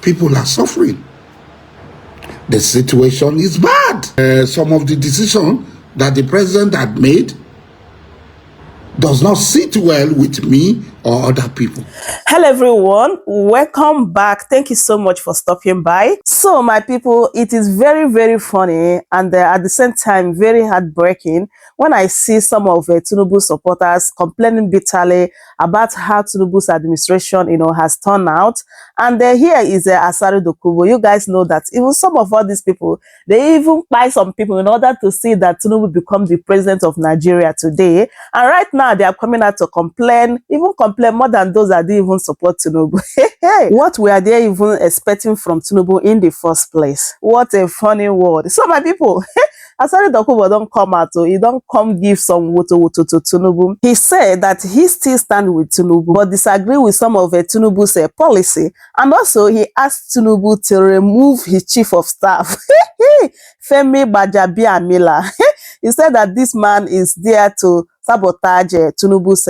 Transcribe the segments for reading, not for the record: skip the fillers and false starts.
People are suffering. The situation is bad. Some of the decisions that the president had made does not sit well with me or other people. Hello everyone, welcome back. Thank you so much for stopping by. So my people, it is very funny and at the same time very heartbreaking when I see some of Tinubu supporters complaining bitterly about how Tinubu's administration has turned out. And here is ASARI DOKUBO. You guys know that even some of all these people, they even buy some people in order to see that Tinubu become the president of Nigeria today. And right now they are coming out to complain, even complain more than those that didn't even support Tinubu. What were they even expecting from Tinubu in the first place? What a funny word. So my people, ASARI DOKUBO don't come out, so he don't come give some WOTOWOTO to Tinubu. He said that he still stand with Tinubu, but disagree with some of Tinubu's policy. And also, he asked Tinubu to remove his chief of staff, Femi Gbajabiamila. He said that this man is there to sabotage Tinubu's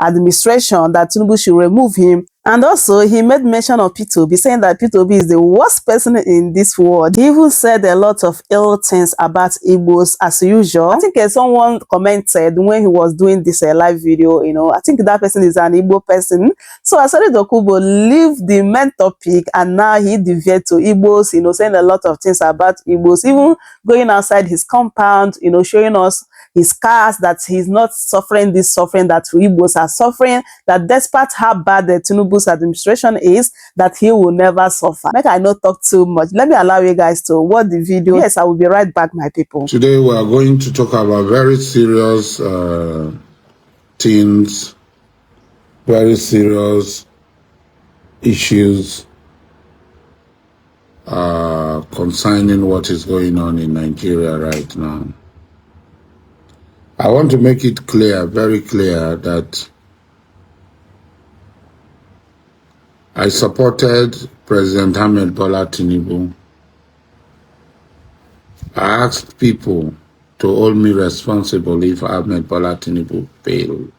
administration, that Tinubu should remove him. And also, he made mention of P2B, saying that P2B is the worst person in this world. He even said a lot of ill things about Igbos as usual. I think someone commented when he was doing this live video, I think that person is an Igbo person. So ASARI DOKUBO leave the main topic and now he deviated to Igbos, saying a lot of things about Igbos, even going outside his compound, showing us his cars, that he's not suffering this suffering that Igbos are suffering, that despite how bad the Tinubu's administration is, that he will never suffer. Make I not talk too much. Let me allow you guys to watch the video. Yes, I will be right back, my people. Today we are going to talk about very serious things, very serious issues concerning what is going on in Nigeria right now. I want to make it clear, very clear, that I supported President Ahmed Bola Tinubu. I asked people to hold me responsible if Ahmed Bola Tinubu failed.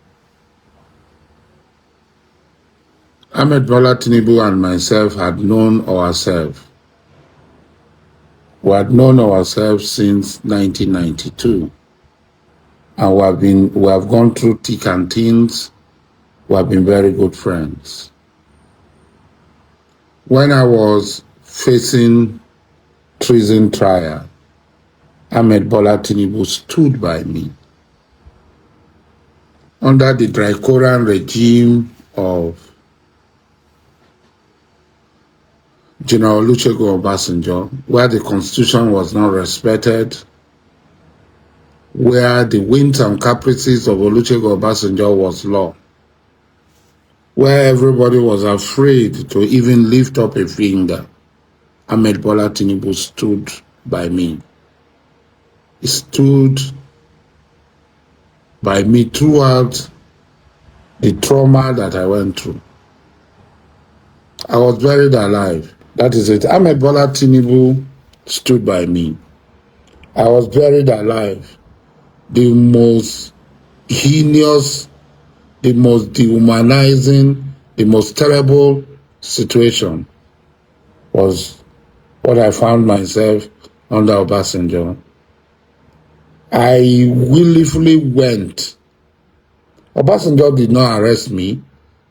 Ahmed Bola Tinubu and myself had known ourselves. We had known ourselves since 1992. And we have gone through thick and thins. We have been very good friends. When I was facing treason trial, Ahmed Bola Tinubu stood by me. Under the draconian regime of General Olusegun Obasanjo, where the constitution was not respected, where the whims and caprices of Olusegun Obasanjo was law, where everybody was afraid to even lift up a finger, Ahmed Bola Tinubu stood by me. He stood by me throughout the trauma that I went through. I was buried alive. That is it. Ahmed Bola Tinubu stood by me. I was buried alive. The most heinous, the most dehumanizing, the most terrible situation was what I found myself under Obasanjo. I willfully went. Obasanjo did not arrest me.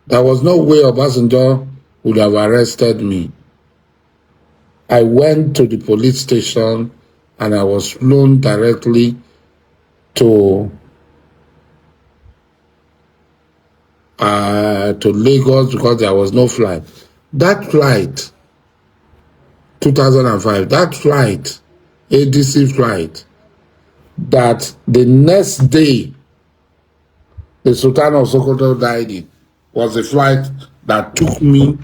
There was no way Obasanjo would have arrested me. I went to the police station and I was flown directly to Lagos because there was no flight. That flight, 2005, that flight, ADC flight, that the next day the Sultan of Sokoto died in, was a flight that took me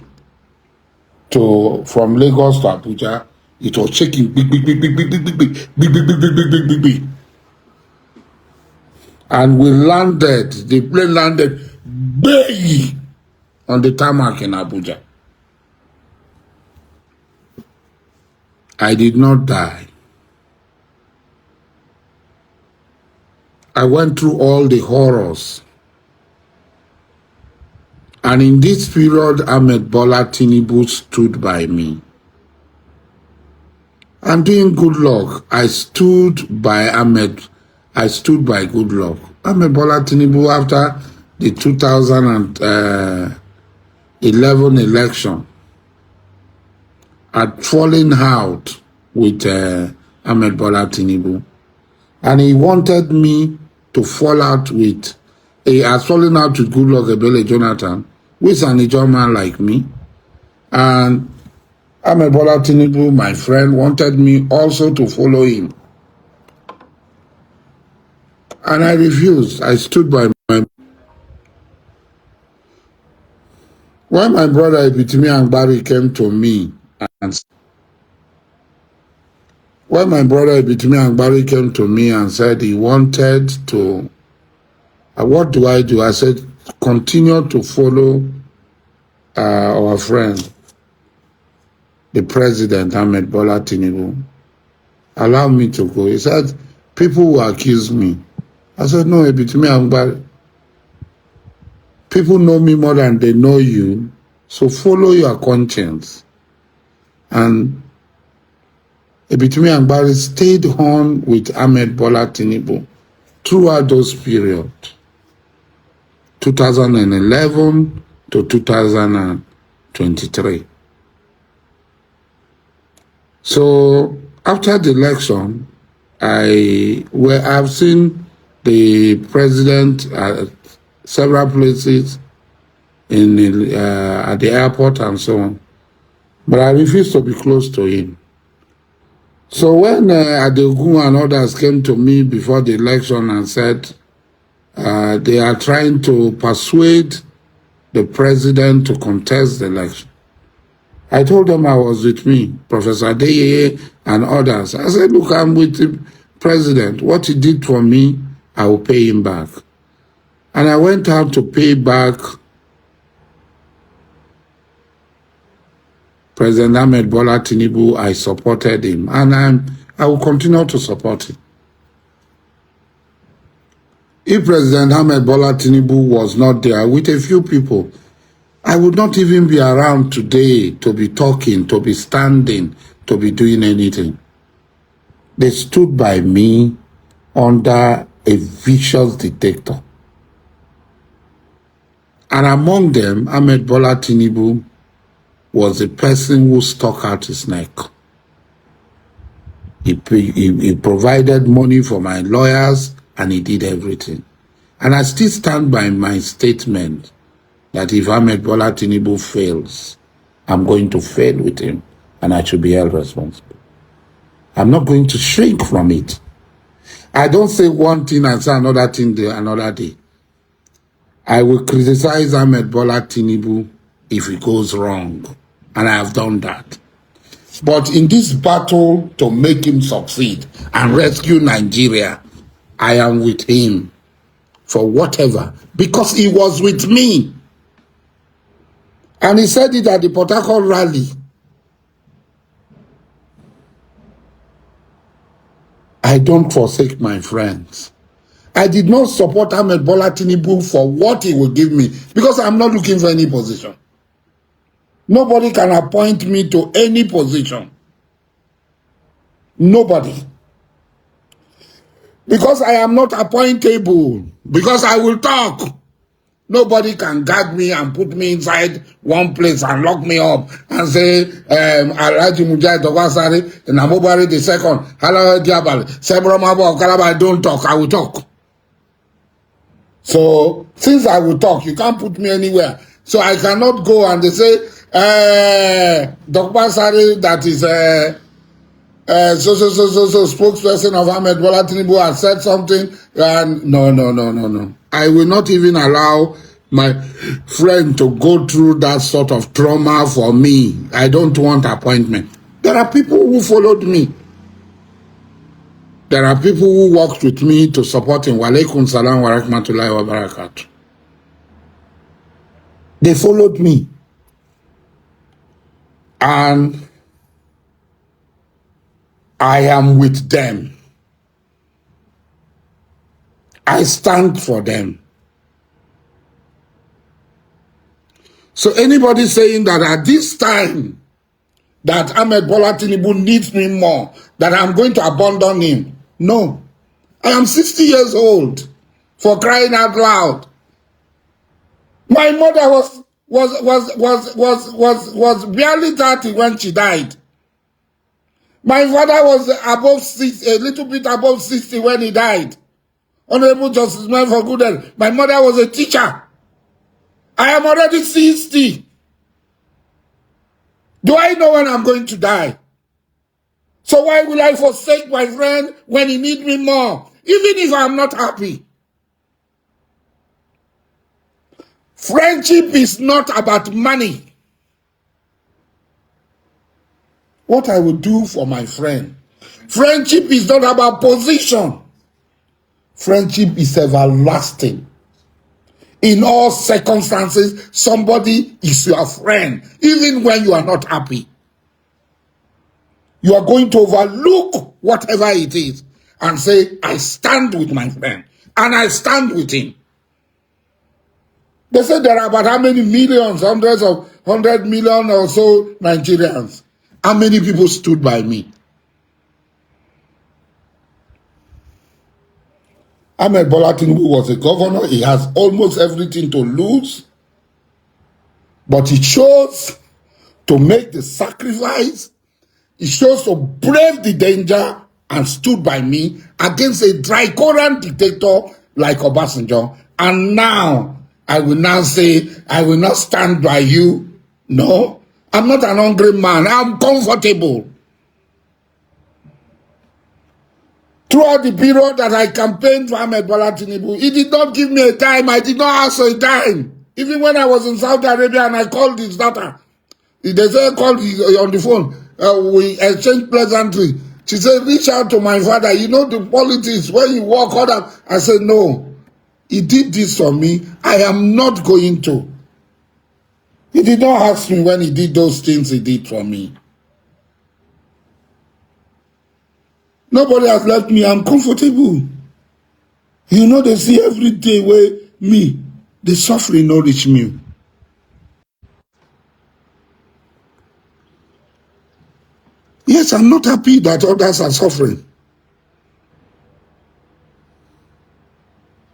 from Lagos to Abuja. It was shaking, big. And we landed, the plane landed big on the tarmac in Abuja. I did not die. I went through all the horrors. And in this period, Ahmed Bola Tinubu stood by me. And doing good luck, I stood by Ahmed. I stood by good luck. Ahmed Bola Tinubu, after the 2011 election, had fallen out with Ahmed Bola Tinubu. And he wanted me to fall out with, he has fallen out with Goodluck Ebele Jonathan, who is an Ijaw man like me. And Ahmed Bola Tinubu, my friend, wanted me also to follow him. And I refused. I stood by my... When my brother Ibitimi Angbari came to me, and when my brother Ibitimi Angbari came to me and said he wanted to, what do? I said, continue to follow our friend, the president, Ahmed Bola Tinubu. Allow me to go. He said, people will accuse me. I said, no, Ibitimi Angbari. People know me more than they know you, so follow your conscience. And Ibitimi Angbari stayed on with Ahmed Bola Tinubu throughout those periods, 2011 to 2023. So after the election, I've seen the president at several places at the airport and so on, but I refused to be close to him. So when Adeogun and others came to me before the election and said they are trying to persuade the president to contest the election, I told them I was with me, Professor Adeyeye and others. I said, look, I'm with the president. What he did for me, I will pay him back. And I went out to pay back President Ahmed Bola Tinubu. I supported him, and I will continue to support him. If President Ahmed Bola Tinubu was not there with a few people, I would not even be around today to be talking, to be standing, to be doing anything. They stood by me under a vicious dictator. And among them, Ahmed Bola Tinubu was the person who stuck out his neck. He provided money for my lawyers, and he did everything. And I still stand by my statement that if Ahmed Bola Tinubu fails, I'm going to fail with him, and I should be held responsible. I'm not going to shrink from it. I don't say one thing and say another thing another day. I will criticize Ahmed Bola Tinubu if it goes wrong, and I have done that. But in this battle to make him succeed and rescue Nigeria, I am with him for whatever, because he was with me. And he said it at the Port Harcourt rally. I don't forsake my friends. I did not support Ahmed Bola Tinubu for what he will give me, because I'm not looking for any position. Nobody can appoint me to any position. Nobody. Because I am not appointable. Because I will talk. Nobody can gag me and put me inside one place and lock me up and say, Alhaji Mujahid of ASARI, Namobari the second, Hello Diabal, Sebro Mabo of Calabar, don't talk, I will talk. So, since I will talk, you can't put me anywhere. So I cannot go and they say, Dr. ASARI, that is so spokesperson of Ahmed Bola Tinubu has said something, and no. I will not even allow my friend to go through that sort of trauma for me. I don't want appointment. There are people who followed me. There are people who worked with me to support him. Wa alaikum salam wa rahmatullahi wa barakatuh. They followed me. And I am with them. I stand for them. So anybody saying that at this time that Ahmed Bola Tinubu needs me more, that I'm going to abandon him, no. I am 60 years old, for crying out loud. My mother was barely 30 when she died. My father was above 60, a little bit above 60 when he died. Honorable Justice Man for Goodness. My mother was a teacher. I am already 60. Do I know when I'm going to die? So why will I forsake my friend when he needs me more? Even if I'm not happy. Friendship is not about money. What I will do for my friend. Friendship is not about position. Friendship is everlasting. In all circumstances, somebody is your friend, even when you are not happy. You are going to overlook whatever it is and say, I stand with my friend, and I stand with him. They say there are about how many millions, 100 million or so Nigerians. How many people stood by me? Ahmed Bola Tinubu was a governor. He has almost everything to lose. But he chose to make the sacrifice. He chose to brave the danger and stood by me against a draconian dictator like Obasanjo. And now, I will now say, I will not stand by you. No, I'm not an hungry man. I'm comfortable. Throughout the period that I campaigned for Ahmed Bola Tinubu, he did not give me a time. I did not ask for a time. Even when I was in Saudi Arabia and I called his daughter, they said, called on the phone. We exchanged pleasantly. She said, reach out to my father. You know the politics, when you walk out of. I said, no. He did this for me. I am not going to. He did not ask me when he did those things he did for me. Nobody has left me. I'm comfortable. You know, they see every day where me, the suffering no reach me. Yes, I'm not happy that others are suffering.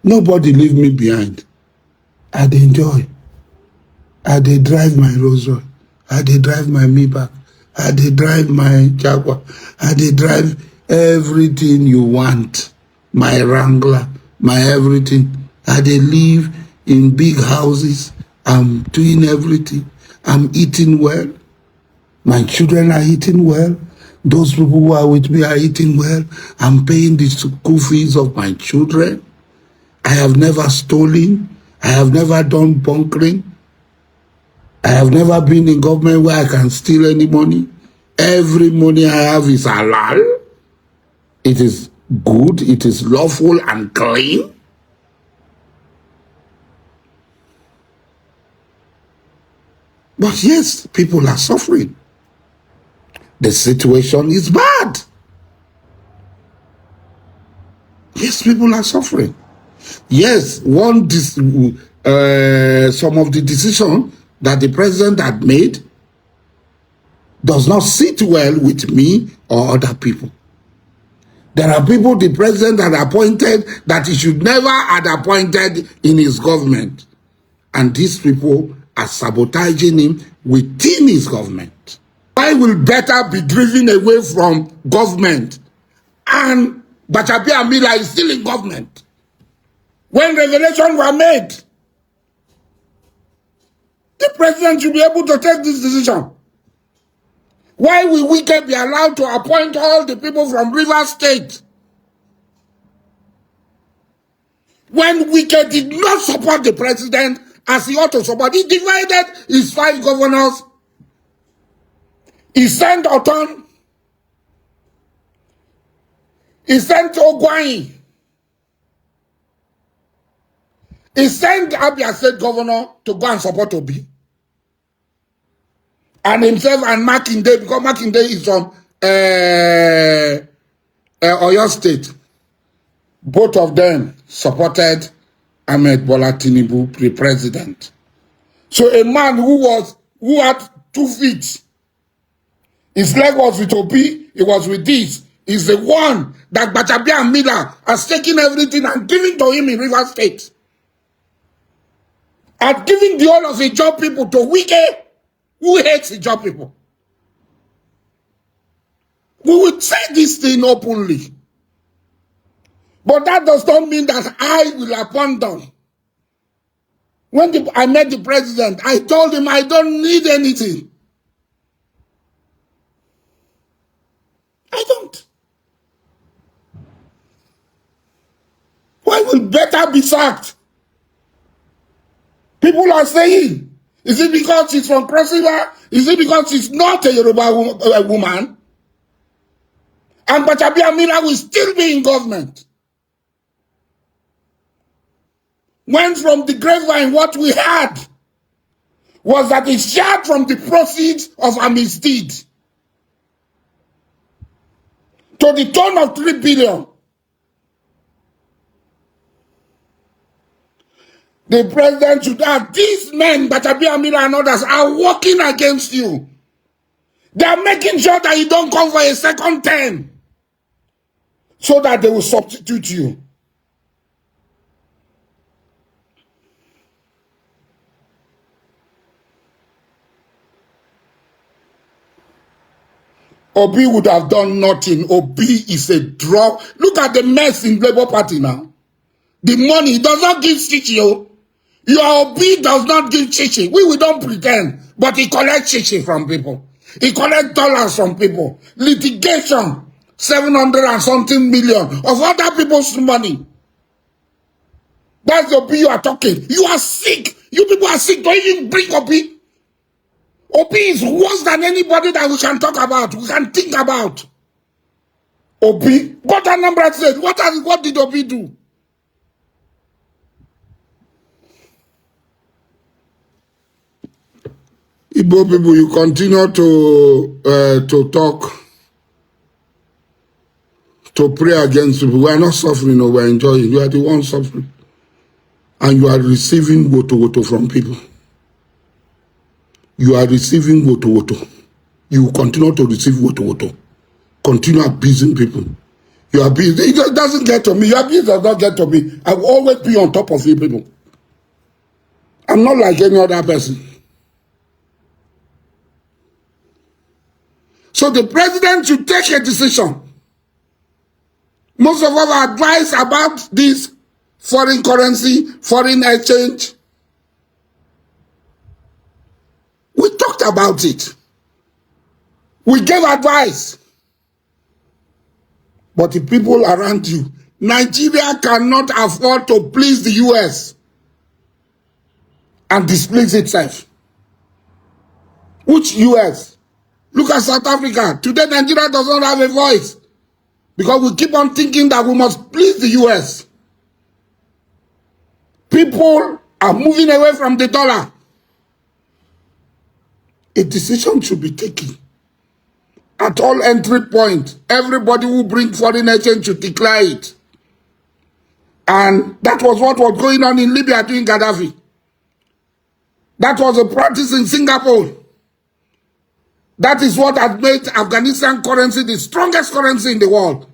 Nobody leave me behind. I dey enjoy. I dey drive my Rolls Royce. I dey drive my Maybach. I dey drive my Jaguar. I dey drive everything you want. My Wrangler, my everything. I dey live in big houses. I'm doing everything. I'm eating well. My children are eating well. Those people who are with me are eating well. I'm paying the school fees of my children. I have never stolen. I have never done bunkering. I have never been in government where I can steal any money. Every money I have is halal. It is good. It is lawful and clean. But yes, people are suffering. The situation is bad. Yes, people are suffering. Yes, some of the decision that the president had made does not sit well with me or other people. There are people the president had appointed that he should never had appointed in his government. And these people are sabotaging him within his government. I will better be driven away from government, and Gbajabiamila is still in government. When revelations were made, the president should be able to take this decision. Why will Wike be allowed to appoint all the people from Rivers State when Wike did not support the president as he ought to support? He divided his 5 governors. He sent Oton. He sent Ogwai. He sent Abia State governor to go and support Obi. And himself and Makinde, because Makinde is from Oyo State. Both of them supported Ahmed Bola Tinubu, the president. So a man who had 2 feet, his leg was with Obi, he was with this, is the one that Gbajabiamila has taken everything and given to him in River State. And giving the whole of the job people to Wike, who hates the job people. We will say this thing openly. But that does not mean that I will abandon. When I met the president, I told him I don't need anything. I don't. Why will better be sacked? People are saying, is it because she's from Cross River? Is it because she's not a Yoruba woman? And Gbajabiamila will still be in government. When from the grapevine, what we had was that he shared from the proceeds of a misdeed to the tune of 3 billion. The president should have, these men, Gbajabiamila and others, are working against you. They are making sure that you don't come for a second term so that they will substitute you. Obi would have done nothing. Obi is a drop. Look at the mess in Labour Party now. The money does not give Chichi. Your Obi does not give Chichi. We don't pretend, but he collects Chichi from people. He collects dollars from people. Litigation, 700 and something million of other people's money. That's the Obi you are talking. You are sick. You people are sick. Don't even bring Obi. Obi is worse than anybody that we can talk about, we can think about. Obi, what Anambra said, what did Obi do? Igbo people, you continue to talk, to pray against people. We are not suffering, no, we are enjoying. You are the one suffering. And you are receiving WOTOWOTO from people. You are receiving WOTOWOTO. You continue to receive WOTOWOTO. Continue abusing people. You abuse. It doesn't get to me. Your abuse does not get to me. I will always be on top of you people. I'm not like any other person. So the president should take a decision. Most of our advice about this foreign currency, foreign exchange, we talked about it. We gave advice. But the people around you, Nigeria cannot afford to please the US and displease itself. Which US? Look at South Africa. Today, Nigeria does not have a voice because we keep on thinking that we must please the US. People are moving away from the dollar. A decision should be taken. At all entry points, everybody who brings foreign exchange should declare it. And that was what was going on in Libya during Gaddafi. That was a practice in Singapore. That is what has made Afghanistan currency the strongest currency in the world.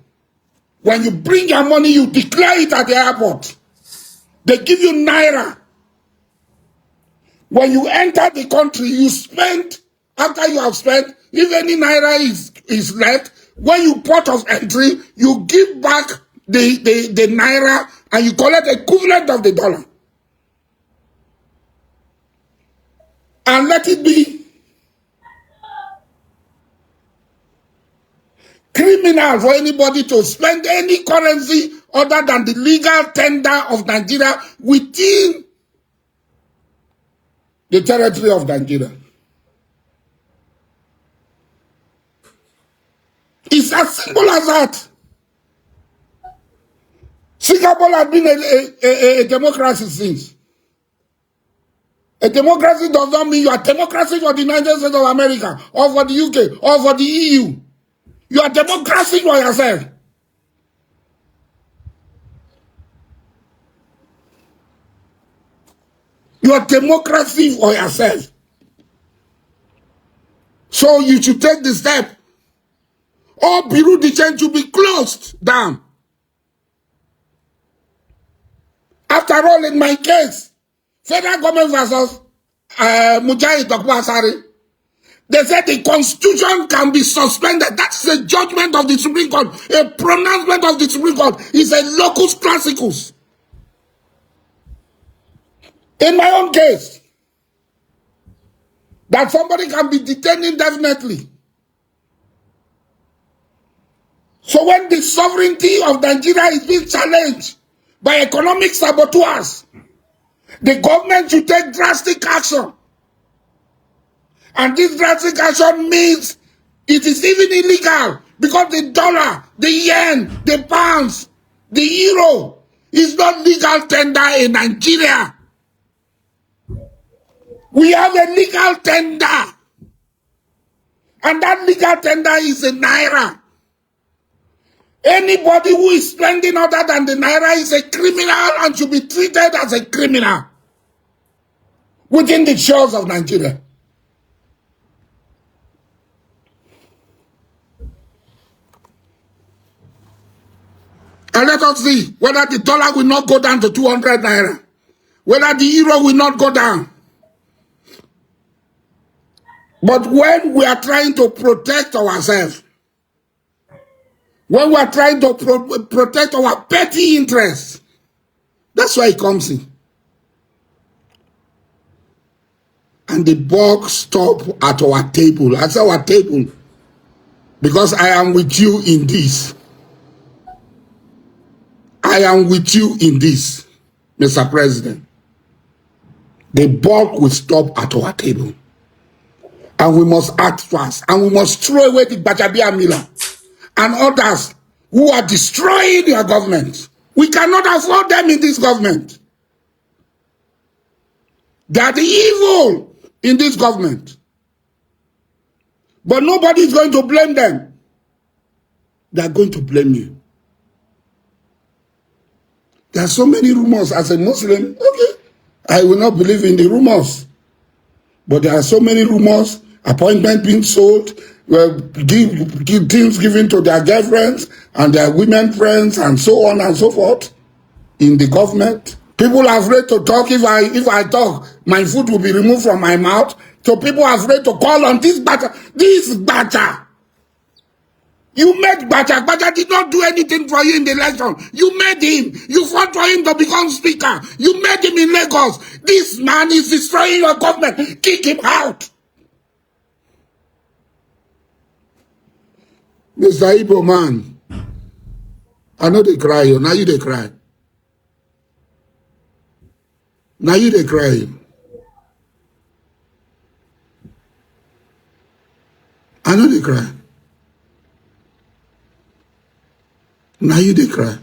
When you bring your money, you declare it at the airport. They give you naira. When you enter the country, you spend, after you have spent, if any naira is left, when you port of entry, you give back the naira and you collect the equivalent of the dollar. And let it be criminal for anybody to spend any currency other than the legal tender of Nigeria within the territory of Nigeria. It's as simple as that. Singapore has been a democracy since. A democracy does not mean you are democracy for the United States of America or for the UK or for the EU. You are democracy for yourself. Your democracy for yourself. So you should take the step. All Bureau de Change to be closed down. After all, in my case, federal government versus Mujahid Dokubo ASARI, they said the constitution can be suspended. That's a judgment of the Supreme Court. A pronouncement of the Supreme Court is a locus classicus. In my own case, that somebody can be detained indefinitely. So when the sovereignty of Nigeria is being challenged by economic saboteurs, the government should take drastic action. And this drastic action means it is even illegal because the dollar, the yen, the pounds, the euro is not legal tender in Nigeria. We have a legal tender. And that legal tender is a naira. Anybody who is spending other than the naira is a criminal and should be treated as a criminal within the shores of Nigeria. And let us see whether the dollar will not go down to 200 naira, whether the euro will not go down. But when we are trying to protect ourselves, when we are trying to protect our petty interests, that's why it comes in. And the buck stop at our table. At our table. Because I am with you in this. I am with you in this, Mr. President. The buck will stop at our table. And we must act fast. And we must throw away the Gbajabiamila and others who are destroying your government. We cannot afford them in this government. They are the evil in this government. But nobody is going to blame them. They are going to blame you. There are so many rumors. As a Muslim, okay, I will not believe in the rumors. But there are so many rumors, appointments being sold, deals given to their girlfriends and their women friends and so on and so forth in the government. People are afraid to talk. If I talk, my food will be removed from my mouth. So people are afraid to call on this Bacha. This Bacha. You made Bacha. Bacha did not do anything for you in the election. You made him. You fought for him to become speaker. You made him in Lagos. This man is destroying your government. Kick him out. Mr. Igbo man, I know they cry. Now you they cry. Now you they cry. I know they cry. Now you they cry.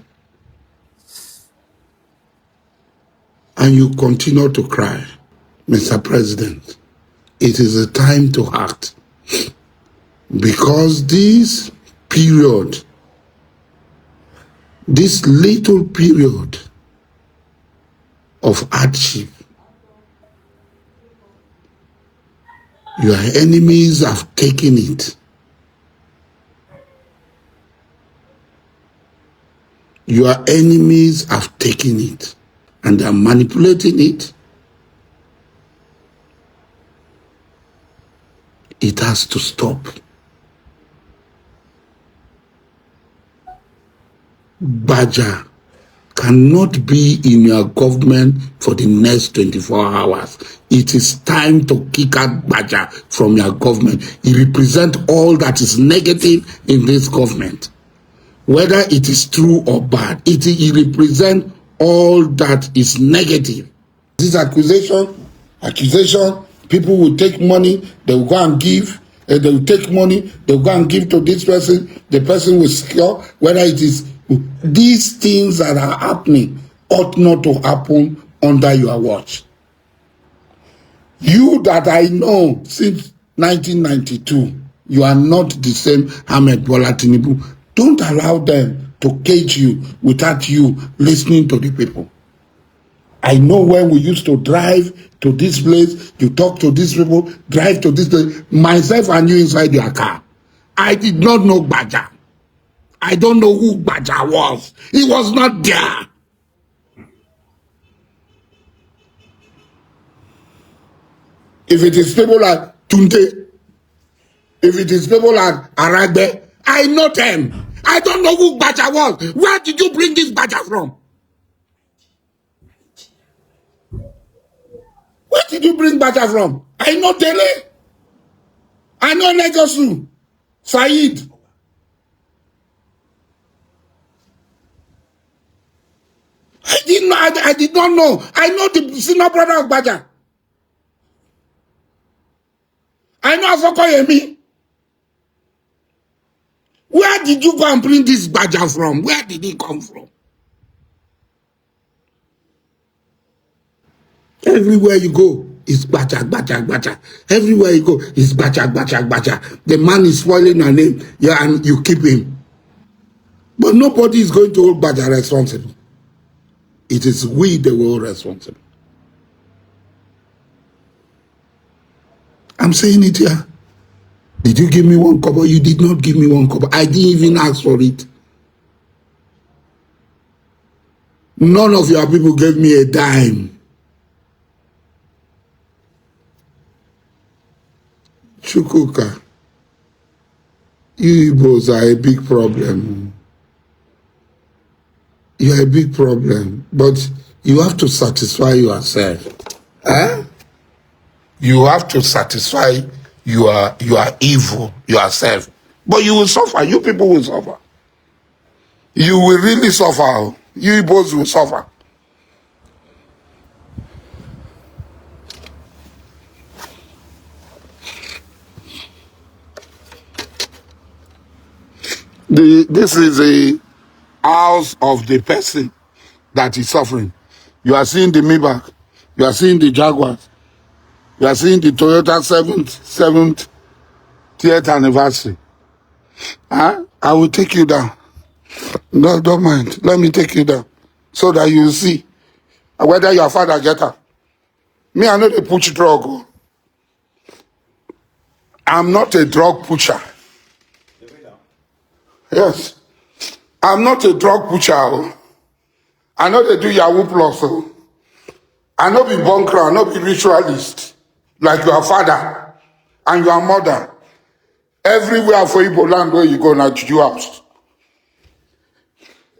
And you continue to cry. Mr. President, it is a time to act. Because this period, this little period of hardship, your enemies have taken it. Your enemies have taken it and are manipulating it. It has to stop. Baja cannot be in your government for the next 24 hours. It is time to kick out Baja from your government. He represents all that is negative in this government. Whether it is true or bad, he represents all that is negative. This accusation, people will take money, they will go and give, they will take money, they will go and give to this person, the person will secure, whether it is, these things that are happening ought not to happen under your watch. You that I know since 1992, you are not the same Ahmed Bola Tinubu. Don't allow them to cage you without you listening to the people. I know when we used to drive to this place, you talk to these people, drive to this place. Myself and you inside your car. I did not know Gbaja. I don't know who Gbaja was. He was not there. If it is people like Tunde, if it is people like Aragbe, I know them. I don't know who Gbaja was. Where did you bring this Gbaja from? Where did you bring Gbaja from? I know Dele. I know Legosu. Said. I did not know. I know the senior brother of Gbaja. I know Afokoyemi. Where did you go and bring this Gbaja from? Where did he come from? Everywhere you go, it's Gbaja, Gbaja, Gbaja. Everywhere you go, it's Gbaja, Gbaja, Gbaja. The man is spoiling your name, yeah, and you keep him. But nobody is going to hold Gbaja responsible. It is we that will hold responsible. I'm saying it here. Did you give me one kobo? You did not give me one kobo. I didn't even ask for it. None of your people gave me a dime. Chukuka, you Igbos are a big problem. You are a big problem. But you have to satisfy yourself. Eh? You have to satisfy your evil, yourself. But you will suffer. You people will suffer. You will really suffer. You Igbos will suffer. This is a house of the person that is suffering. You are seeing the Maybach. You are seeing the Jaguars. You are seeing the Toyota 70th anniversary. Huh? I will take you down. No, don't mind. Let me take you down so that you see whether your father get her. Me, I know they push drug. I'm not a drug pusher. Yes. I'm not a drug pusher. I know they do Yahoo Plus. I know be bunker. I know be ritualist. Like your father and your mother. Everywhere for Igbo land where you go now, Juju house.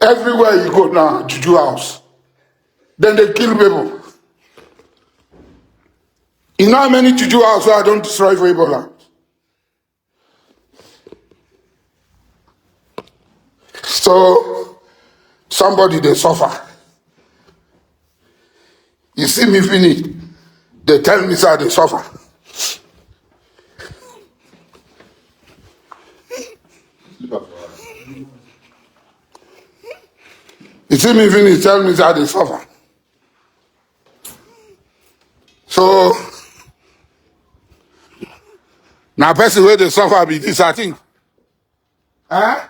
Everywhere you go now, Juju house. Then they kill people. You know how many Juju house where I don't destroy for Igbo land? So, somebody they suffer. You see me finish, they tell me sir they suffer. You see me finish, tell me sir they suffer. So, now person where they suffer be this, I think. Huh?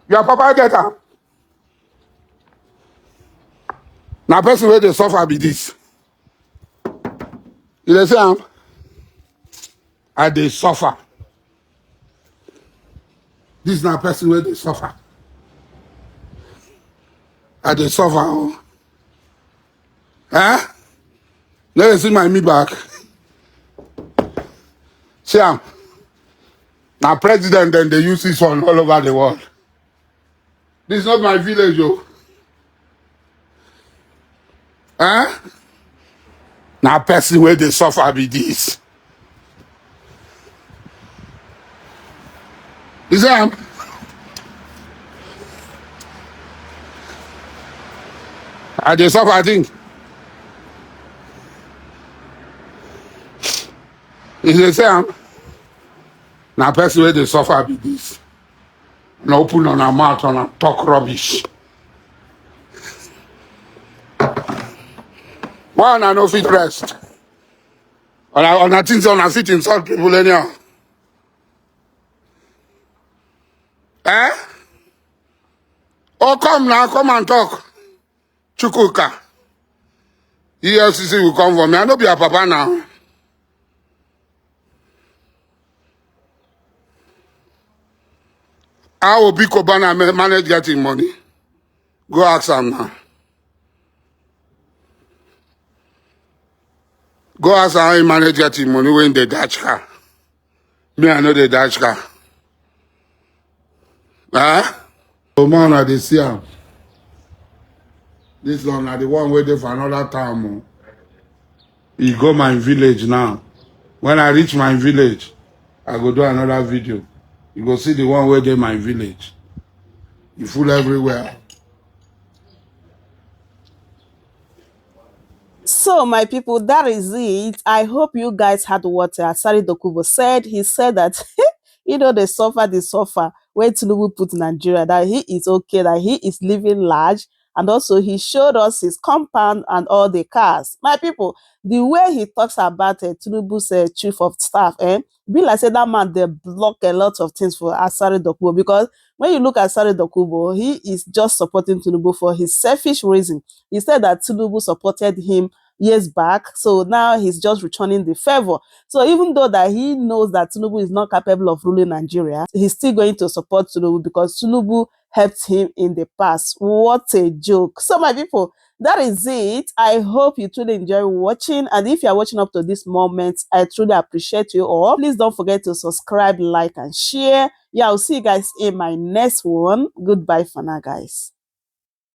Your papa get her. Now person where they suffer be this. You dey say and they suffer. This is not person where they suffer. And they suffer. Oh. Huh? Let me see my me back. See now president then they use this one all over the world. This is not my village, yo. Huh? Now person where they suffer be this. You see and they suffer, I think. You say now person where they suffer be this. Now open on a mouth and talk rubbish. Why on no fit rest? On a things on a sit insult people anyhow. Eh? Oh come now, come and talk. Chukwuka, EFCC will come for me. I no be a papa now. How Obi Kobana manage getting money? Go ask him now. Go ask how he manage getting money when the Dutch car. Me, I know the Dutch car. Huh? So man, I dey see am. This one na the one waiting for another time. He go my village now. When I reach my village, I go do another video. You go see the one where they my village. You full everywhere. So, my people, that is it. I hope you guys had what ASARI DOKUBO said. He said that, they suffer when Tinubu put Nigeria, that he is okay, that he is living large. And also, he showed us his compound and all the cars. My people, the way he talks about Tinubu's chief of staff, be like say that man, they block a lot of things for ASARI DOKUBO, because when you look at ASARI DOKUBO, he is just supporting Tinubu for his selfish reason. He said that Tinubu supported him years back, so now he's just returning the favor. So even though that he knows that Tinubu is not capable of ruling Nigeria, he's still going to support Tinubu because Tinubu helped him in the past. What a joke. So my people, that is it. I hope you truly enjoy watching, and if you are watching up to this moment, I truly appreciate you all. Please don't forget to subscribe, like, and share. Yeah, I'll see you guys in my next one. Goodbye for now, guys.